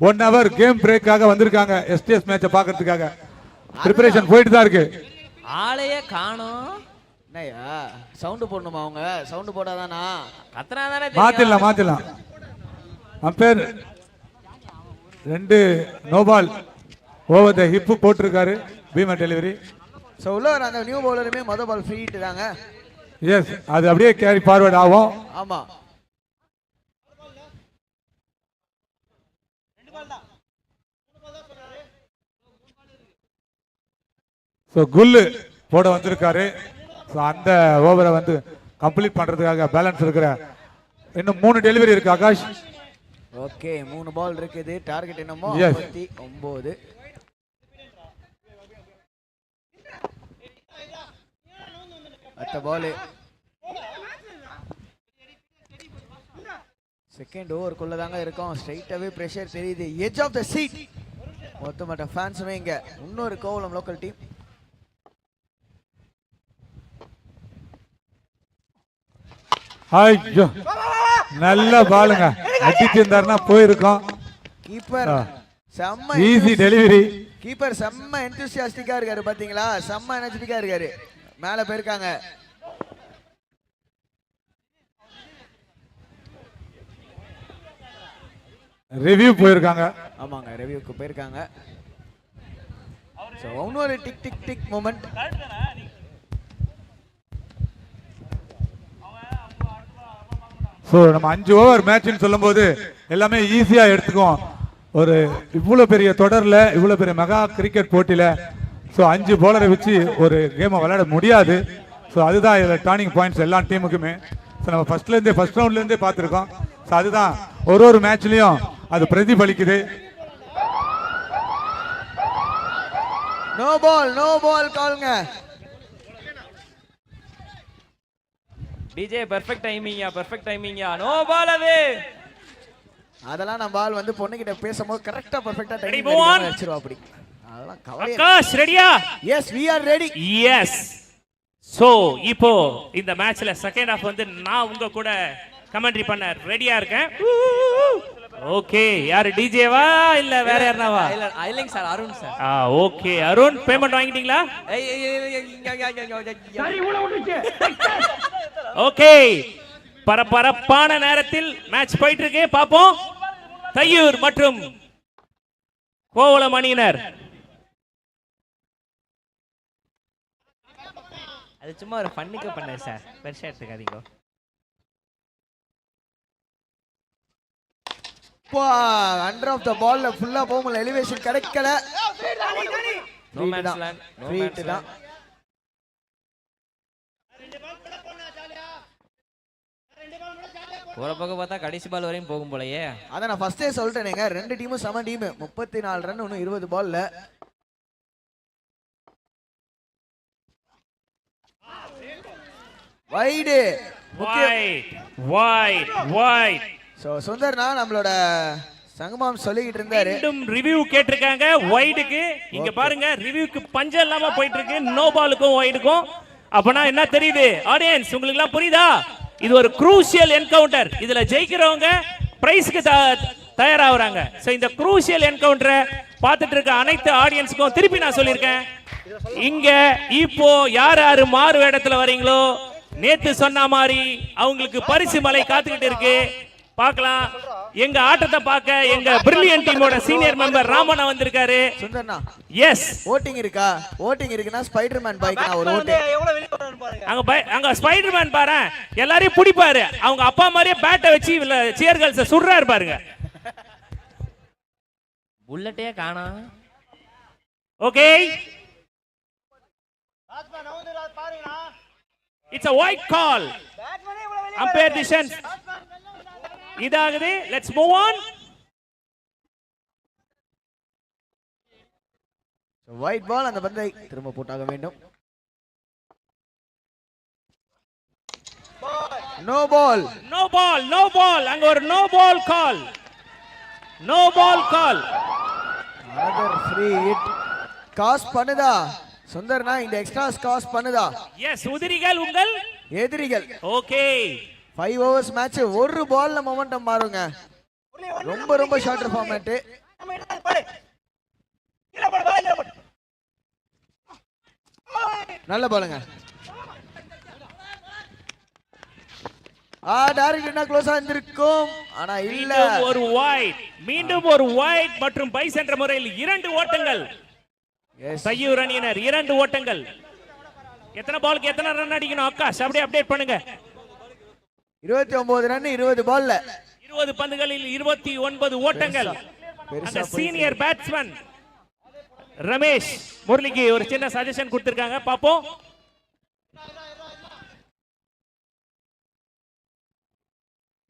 1 hour கேம் பிரேக்காக வந்திருக்காங்க எஸ்டிஎஸ் மேட்சை பார்க்கறதுக்காக. ப்ரிப்பரேஷன் போயிட்டு தான் இருக்கு. ஆளையே காணோம். என்னையா சவுண்டு போடணுமா? அவங்க சவுண்டு போடாதானா? கத்துனா தானே மாத்திடலாம். Umpire 2 no ball over the hip போட்டிருக்காரு, பீமர் டெலிவரி. ஸோ உள்ள வர அந்த நியூ பவுலருமே மொதல் பால் ஃப்ரீ ஹிட் தாங்க. எஸ், அது அப்படியே கேரி ஃபார்வர்ட் ஆகும். ஆமா. ஸோ குல்லு போட வந்திருக்காரு. ஸோ அந்த ஓவரை வந்து கம்ப்ளீட் பண்றதுக்காக பேலன்ஸ் இருக்கிற இன்னும் 3 டெலிவரி இருக்கு ஆகாஷ். ஓகே 3 பால் இருக்குது. டார்கெட் என்னமோ Yes. 59. அடுத்த பால் செகண்ட் ஓவருக்குள்ள தாங்க இருக்கும். ஸ்ட்ரைட்டாவே பிரஷர் தெரியுது. எட்ஜ் ஆஃப் த சீட் மொத்தமற்ற ஃபேன்ஸுமே இங்க. இன்னொரு கோவலம் லோக்கல் டீம். ஐயோ, நல்ல பாலுங்க, அடிச்சு இருந்தாருன்னா போயிருக்கோம். கீப்பர் செம்ம ஈஸி டெலிவரி. கீப்பர் செம்ம என்தூசியாஸ்டிக்கா இருக்காரு பாத்தீங்களா? செம்ம எனர்ஜெட்டிக்கா இருக்காரு. மேல போயிருக்காங்க. ரிவ்யூ போயிருக்காங்க. ஆமாங்க, ரிவ்யூக்கு போயிருக்காங்க. சோ இன்னொரு tick tick tick moment. So நம்ம 5 ஓவர் மேட்ச்னு சொல்லும்போது எல்லாமே ஈஸியாக எடுத்துக்குவோம். ஒரு இவ்வளோ பெரிய தொடரில், இவ்வளோ பெரிய மெகா கிரிக்கெட் போட்டியில் ஸோ 5 பவுலரை வச்சு ஒரு கேமை விளையாட முடியாது. ஸோ அதுதான் இதில் டர்னிங் பாயிண்ட்ஸ் எல்லா டீமுக்குமே. ஸோ நம்ம ஃபர்ஸ்ட் ரவுண்ட்லேருந்தே பார்த்துருக்கோம். ஸோ அதுதான் ஒரு மேட்ச்லையும் அது பிரதிபலிக்குது. நோ பால் கால்ங்க. டிஜே பெர்ஃபெக்ட் டைமிங்கா. நோ பால் அது. அதெல்லாம் நம்ம பால் வந்து பொண்ணுகிட்ட பேசும்போது கரெக்டா பெர்ஃபெக்ட்டா டைமிங் அடிச்சிருவா அப்படி. அதெல்லாம் கவலை. ஆகாஷ் ரெடியா? Yes we are ready. Yes. So இப்போ இந்த மேட்ச்ல செகண்ட் ஹாஃப் வந்து நான் உங்க கூட கமெண்ட்ரி பண்ண ரெடியா இருக்கேன். ஓகே, யாரு டிஜேவா இல்ல வேற யாருனாவா? இல்லைங்க sir, Arun sir. Okay Arun, payment வாங்கிட்டீங்களா? ஓகே, பரபரப்பான நேரத்தில் மேட்ச் போயிட்டு இருக்கு, பாப்போம். தையூர் மற்றும் கோவளம் அணியினர். அது சும்மா ஒரு ஃபன்னுக்கு பண்ணேன் சார், பெருசா எடுத்துக்காதீங்க. அண்டர் ஆஃப் த பால்ல ஃபுல்லா போகும்போது எலிவேஷன் கிடைக்கல. No match land, no match தான். போற பக்கம் பார்த்தா கடைசி பால் வரையும் போகும் போலயே. அத நான் ஃபர்ஸ்டே சொல்லிட்டேனேங்க, 2 டீமும் சம டீம். 34 ரன், இன்னும் 20 பால்ல. Wide white. சோ சுந்தர்னா நம்மளோட சங்கமாம் சொல்லிக்கிட்டு இருந்தாரு. மீண்டும் ரிவ்யூ கேட்டிருக்காங்க வைடுக்கு. இங்க பாருங்க, ரிவ்யூக்கு பஞ்சம் இல்லாம போயிட்டு இருக்கு, நோ பாலுக்கும் வைடுக்கும். அப்பனா என்ன தெரியுது ஆடியன்ஸ், உங்களுக்கு எல்லாம் புரியுதா? இது ஒரு குரூசியல் என்கவுண்டர். இதுல ஜெயிக்கிறவங்க பிரைஸ்க்கு தயாராகிறாங்க. சோ இந்த குரூசியல் என்கவுண்டரை பார்த்துட்டு இருக்க அனைத்து ஆடியன்ஸ்க்கும் திருப்பி நான் சொல்லியிருக்கேன், இங்க இப்போ யார் யாரு மாறு வேடத்துல வரீங்களோ நேத்து சொன்ன மாதிரி அவங்களுக்கு பரிசு மலை காத்துக்கிட்டு இருக்கு. பார்க்கலாம். எங்க ஆட்டத்தை பார்க்க எங்க பிரில்லியன்ட் டீமோட சீனியர் மெம்பர் ராமண்ணா வந்திருக்காரு. சுந்தர்னா எஸ், ஓட்டிங் இருக்கா? ஓட்டிங் இருக்குன்னா ஸ்பைடர்மேன் பைக் நான் ஒரு ஓட்டு. அங்க ஸ்பைடர்மேன் பாரு, எல்லாரையும் பிடிப்பாரு. அவங்க அப்பா மாதிரியே பேட்டை வச்சு சியர் கேர்ள்ஸ் சுடுறாரு பாருங்க. புல்லட்டே காணோம். Okay, it's a white call. umpire decision இதாகுது. let's move on. White ball, அந்த பந்தை திரும்ப போட்டாக வேண்டும். No ball, no ball, no ball. அங்க ஒரு no ball call, no ball call. another free hit. காஸ் பண்ணுதா சுந்தர்னா? இந்த எக்ஸ்ட்ரா காஸ் பண்ணுதா? எஸ், உதிரிகள் உங்கள் எதிரிகள். ஓகே, 5 overs மேட்ச், ஒரு பால்ல மொமெண்டம் மாறுங்க. ரொம்ப ரொம்ப ஷார்ட் ஃபார்மேட். நல்ல பாலுங்க. டைரக்ட் என்ன க்ளோஸா இருந்திருக்கும், ஆனா இல்ல. மீண்டும் ஒரு வைட், மீண்டும் ஒரு வைட் மற்றும் பை சென்ற முறையில் 2 ஓட்டங்கள். தையூர் அணியினர் 2 ஓட்டங்கள். எத்தனை பாலுக்கு எத்தனை ரன் அடிக்கணும் ஆகாஷ்? அப்படியே அப்டேட் பண்ணுங்க. 29 ரன் 20 பால்ல, 20 பந்துகளில் 29 ஓட்டங்கள். அந்த சீனியர் பேட்ஸ்மேன் ரமேஷ் முரளிக்கு ஒரு சின்ன சஜஷன் கொடுத்திருக்காங்க, பாப்போம்.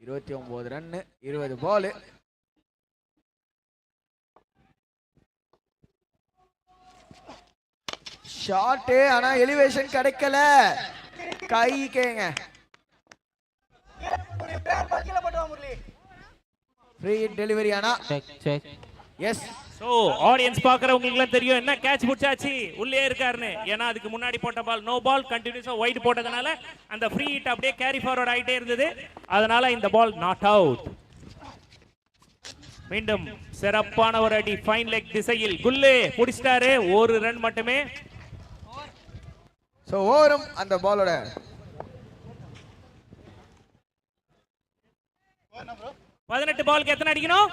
இருபத்தி 29 ரன் 20 பால். ஷாட், ஆனா எலிவேஷன் கிடைக்கல. கை கேங்க. ஃப்ரீ டெலிவரி ஆனா எஸ். சோ ஆடியன்ஸ் பாக்குறவங்களுக்கு எல்லாம் தெரியும் என்ன கேட்ச் புடிச்சாச்சு உள்ளே இருக்காருன்னு. ஏன்னா அதுக்கு முன்னாடி போட்ட பால் நோ பால், கண்டினியூஸா வைட் போட்டதனால அந்த ஃப்ரீ ஹிட் அப்படியே கேரி ஃபார்வர்ட் ஆயிட்டே இருந்தது. அதனால இந்த பால் நாட் அவுட். மீண்டும் சிறப்பான ஒரு அடி ஃபைன் லெக் திசையில் குல்லே புடிச்சிட்டாரு. 1 ரன் மட்டுமே. சோ ஓவரும் அந்த பாலோட 18 பாலுக்கு எத்தனை அடிக்கணும்?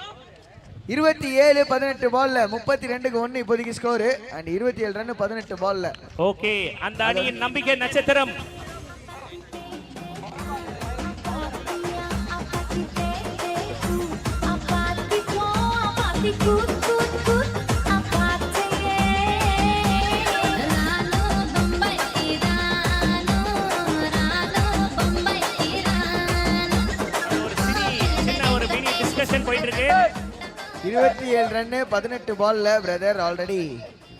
27 18 பால்ல 32க்கு 1 இப்போதைக்கு ஸ்கோர். அண்ட் 27 ரன் 18 பால்ல. ஓகே, அந்த அணியின் நம்பிக்கை நட்சத்திரம் போயிட்டு இருக்கு. 27 ரன் 18 பால்ல பிரதர். ஆல்ரெடி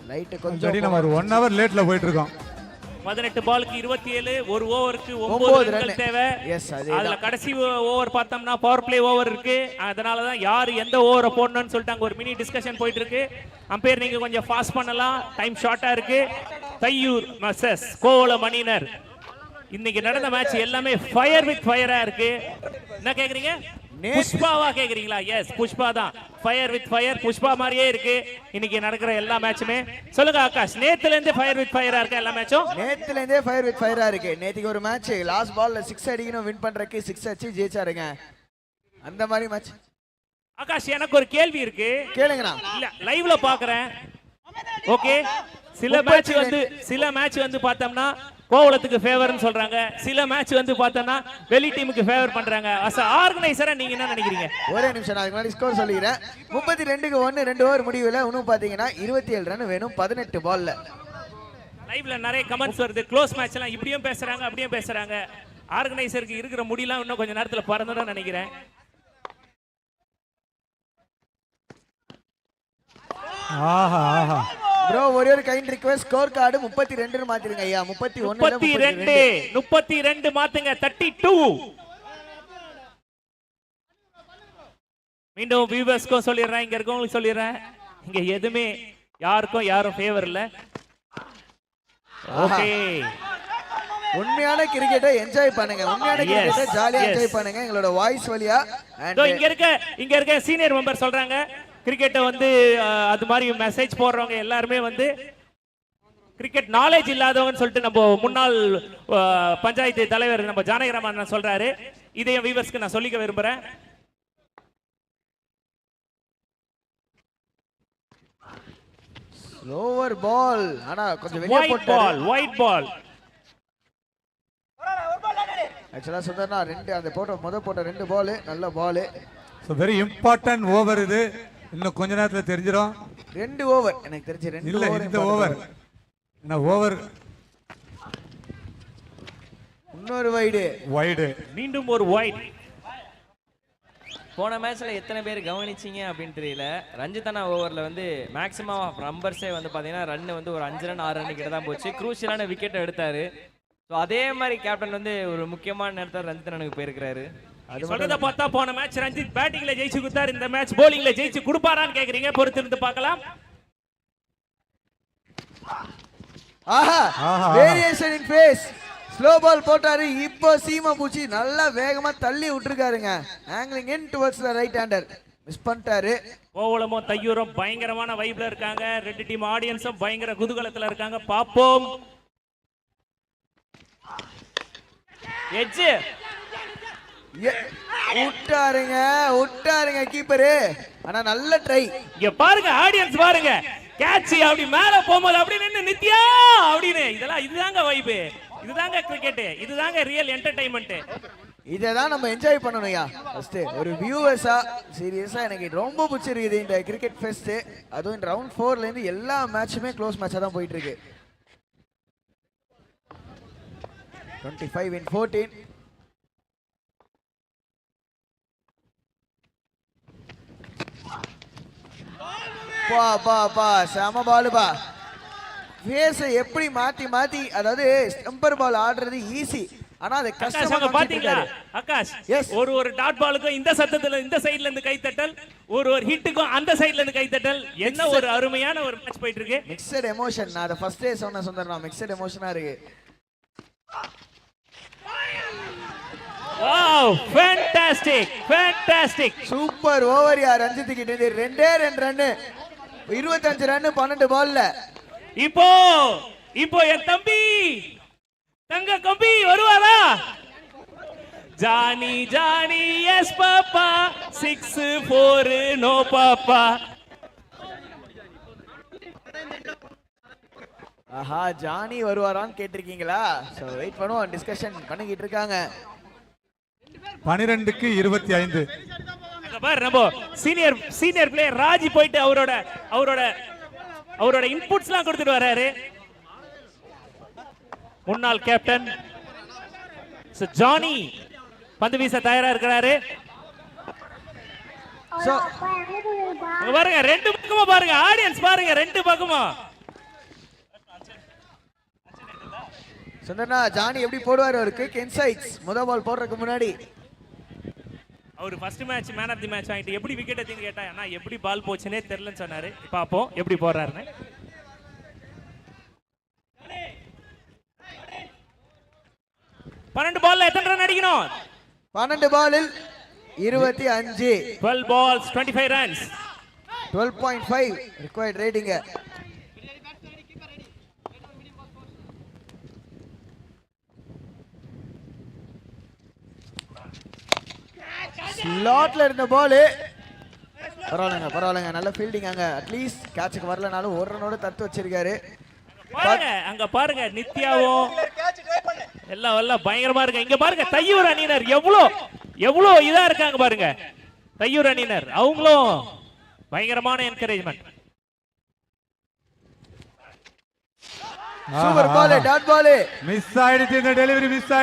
லைட் கொஞ்சம் நம்ம ஒரு 1 hour லேட்ல போயிட்டு இருக்கோம். 18 பாலுக்கு 27, ஒரு ஓவருக்கு 9 ரன்கள் தேவை. அதுல கடைசி ஓவர் பார்த்தோம்னா பவர் பிளே ஓவர் இருக்கு. அதனால தான் யார் எந்த ஓவரை போடணும்னு சொல்லிட்டு அங்க ஒரு மினி டிஸ்கஷன் போயிட்டு இருக்கு. அம்பையர் நீங்க கொஞ்சம் ஃபாஸ்ட் பண்ணலாம், டைம் ஷார்ட்டா இருக்கு. தையூர் வர்சஸ் கோவளம் அணியினர். இன்னைக்கு நடந்த மேட்ச் எல்லாமே ஃபயர் வித் ஃபயரா இருக்கு. என்ன கேக்குறீங்க? புஷ்பாவா கேக்குறீங்களா? எஸ், புஷ்பா தான். ஃபயர் வித் ஃபயர், புஷ்பா மாதிரியே இருக்கு இன்னைக்கு நடக்கிற எல்லா மேட்சுமே. சொல்லுங்க ஆகாஷ், நேத்துல இருந்து ஃபயர் வித் ஃபயரா இருக்கு எல்லா மேட்சும்? நேத்துல இருந்தே ஃபயர் வித் ஃபயரா இருக்கு. நேத்துக்கு ஒரு மேட்ச் லாஸ்ட் பால்ல 6 அடிக்கணும், வின் பண்றதுக்கு 6 அடிச்சு ஜெயிச்சாருங்க. அந்த மாதிரி மேட்ச். ஆகாஷ், எனக்கு ஒரு கேள்வி இருக்கு, கேளுங்கண்ணா. இல்ல லைவ்ல பாக்குறேன். ஓகே, சில மேட்ச் வந்து பார்த்தோம்னா கோவளத்துக்கு ஃபேவர்னு சொல்றாங்க, சில மேட்ச் வந்து பார்த்தோம்னா வெளி டீமுக்கு ஃபேவர் பண்றாங்க. அஸ் ஆர்கனைசரா நீங்க என்ன நினைக்கிறீங்க? ஒரே நிமிஷம், நான் முன்னாடி ஸ்கோர் சொல்லிக்கிறேன். 32க்கு 1 2 ஓவர் முடிவுல இன்னும் பாத்தீங்கன்னா 27 ரன் வேணும் 18 பால்ல. லைவ்ல நிறைய கமெண்ட்ஸ் வருது, க்ளோஸ் மேட்ச் எல்லாம் இப்படியும் பேசுறாங்க அப்படியும் பேசுறாங்க. ஆர்கனைசருக்கு இருக்கிற முடியெல்லாம் இன்னும் கொஞ்ச நேரத்துல பறந்துடும் நினைக்கிறேன். ப்ரோ ஒரே ஒரு கைண்ட் ரிக்வெஸ்ட், ஸ்கோர் கார்டு 32 ன்னு மாத்திருங்க ஐயா. 32 மாத்துங்க. 32. மீண்டும் வியூவர்ஸ்க்கும் சொல்லிடுறேன், இங்க இருக்கவங்களுக்கு சொல்லிடுறேன், இங்க எதுவுமே யாரும் ஃபேவர் இல்ல. ஓகே, உண்மையான கிரிக்கெட்டை என்ஜாய் பண்ணுங்க, உண்மையான கிரிக்கெட்டை ஜாலியா என்ஜாய் பண்ணுங்க எங்களோட வாய்ஸ் வழியா. இங்க இருக்க சீனியர் மெம்பர் சொல்றாங்க கிரிக்கெட்டை வந்து அது மாதிரி மெசேஜ் போடுறவங்க எல்லாருமே வந்து கிரிக்கெட் நாலேஜ் இல்லாதவங்கன்னு சொல்லிட்டு நம்ம முன்னாள் பஞ்சாயத்து தலைவர் நம்ம ஜானகிராமன் சொல்றாரு. இதையும் வியூவர்ஸ்க்கு நான் சொல்லிக்க விரும்புறேன். லோவர் பால் ஆனா கொஞ்சம் வெளிய ஒயிட் போட்டாரு. பால், ஒயிட் பால். ஆக்சுவலா சொன்னா ரெண்டு அந்த போட்ட ரெண்டு பால் நல்ல பால். ஸோ வெரி இம்பார்ட்டன்ட் ஓவர் இது. இன்னும் கொஞ்ச நேரத்தில் தெரிஞ்சிடும். 2 ஓவர் எனக்கு தெரிஞ்சு 2 இல்ல இந்த ஓவர் என்ன ஓவர் இன்னொரு வைடு மீண்டும் ஒரு ஒயிட். போன மேட்ச்ல எத்தனை பேர் கவனிச்சிங்க அப்படின்னு தெரியல. ரஞ்சித் ஓவரில் வந்து மேக்ஸிமம் ஆஃப் நம்பர்ஸே வந்து பார்த்தீங்கன்னா ரன் வந்து ஒரு 5 ரன் 6 ரன் கிட்ட தான் போச்சு. குரூஷியலான விக்கெட் எடுத்தாரு. ஸோ அதே மாதிரி கேப்டன் வந்து ஒரு முக்கியமான நேரத்தில் ரஞ்சித் அண்ணனுக்கு போயிருக்கிறாரு. அது சொல்றத பார்த்தா போன மேட்ச் ரஞ்சித் பேட்டிங்ல ஜெயிச்சு கொடுத்தாரு, இந்த மேட்ச் bowlingல ஜெயிச்சு கொடுப்பாரான்னு கேக்குறீங்க. பொறுத்திருந்து பார்க்கலாம். ஆஹா variation in pace. Slow ball போட்டாரு. இப்போ சீமா பூச்சி நல்லா வேகமா தள்ளி விட்டுருக்காருங்க. Angling in towards the right hander. Miss பண்ணிட்டாரு. கோவளமும் தையூரும் பயங்கரமான வைப்ல இருக்காங்க. ரெண்டு டீம் ஆடியன்ஸும் பயங்கர குதூகலத்துல இருக்காங்க. பாப்போம். எட்ஜ் விட்டாருங்க கீப்பரு. ஆனா நல்ல ட்ரை. இங்க பாருங்க ஆடியன்ஸ் பாருங்க. கேட்ச் அப்படி மேல போகும்போது அப்படி நின்னு நித்யா அப்படின்னு இதுதாங்க வைப். இதுதாங்க கிரிக்கெட். இதுதாங்க ரியல் என்டர்டைன்மெண்ட். இததான் நம்ம என்ஜாய் பண்ணணும்யா. ஃபர்ஸ்ட் ஒரு வியூவர்ஸா சீரியஸா எனக்கு ரொம்ப பிடிச்சிருக்குது இந்த கிரிக்கெட் ஃபெஸ்ட். அதுவும் இந்த ரவுண்ட் 4ல இருந்து எல்லா மேட்சுமே க்ளோஸ் மேட்சா தான் போயிட்டு இருக்கு. 25 in 14. பா செம பாலுபா. ஃபேஸை எப்படி மாத்தி அதாவது ஸ்டம்பர் பால் ஆடுறது ஈஸி. ஆனா அது கஷ்டமா பாத்தீங்களா ஆகாஷ்? ஒரு டாட் பாலுக்கும் இந்த சத்தத்துல இந்த சைடுல இருந்து கைத்தட்டல், ஒரு ஹிட்டுக்கும் அந்த சைடுல இருந்து கைத்தட்டல். என்ன ஒரு அருமையான ஒரு மேட்ச் போயிட்டு இருக்கு. Mixed emotion. நான் அத ஃபர்ஸ்ட் டே சொன்ன சொந்தரா மிக்ஸ்டு எமோஷனா இருக்கு. வாவ் ஃபேண்டாஸ்டிக் சூப்பர் ஓவர் யா ரஞ்சித் கிட்ட இருந்து 2 ரன் 25 ரன் 12 பால்ல. இப்போ என் தம்பி தங்க கம்பி வருவாரா? Johnny yes papa 6-4 no papa. ஆஹா ஜானி வருவாரான்னு கேட்டிருக்கீங்களா? சோ வெயிட் பண்ணுவோம். டிஸ்கஷன் பண்ணிக்கிட்டு இருக்காங்க. 12க்கு 25. பாரு நம்ம சீனியர் பிளேயர் ராஜி போயிட்டு அவரோட இன்புட்ஸ்லாம் கொடுத்துட்டு வராரு. முன்னாள் கேப்டன் ஜானி பந்து வீச தயாரா இருக்கிறாரு. பாருங்க ரெண்டு பக்கமா பாருங்க ஆடியன்ஸ் பாருங்க ரெண்டு பக்கமா. சொன்னா ஜானி எப்படி போடுவாரு? ஒரு குயிக் இன்சைட்ஸ். முதல் பால் போடுறதுக்கு முன்னாடி அவர் first match man of the match ஆயிட்டு எப்படி விக்கெட் எடுத்தீங்க கேட்டா ஆனா எப்படி பால் போச்சுனே தெரியலன்னு சொன்னாரு. பாப்போம் எப்படி போறாருன்னு. 12 பால்ல எத்தனை ரன் அடிக்கணும்? 12 பாலில் 25. 12 balls 25 runs. 12.5 required rating. ஸ்லாட்ல இருந்த பால். பரவாயில்லைங்க நல்ல ஃபீல்டிங். அங்க அட்லீஸ்ட் கேட்சுக்கு வரலனாலும் ஒரு ரனோட தத்து வச்சிருக்காரு. பாருங்க அங்க பாருங்க நித்யாவும் எல்லாம் பயங்கரமா இருக்கு. இங்க பாருங்க தையூர் அணியினர் எவ்வளோ இதா இருக்காங்க பாருங்க. தையூர் அணியினர் அவங்களும் பயங்கரமான encouragement. Super ball dot ball miss ஆயிடுச்சு. இந்த டெலிவரி மிஸ்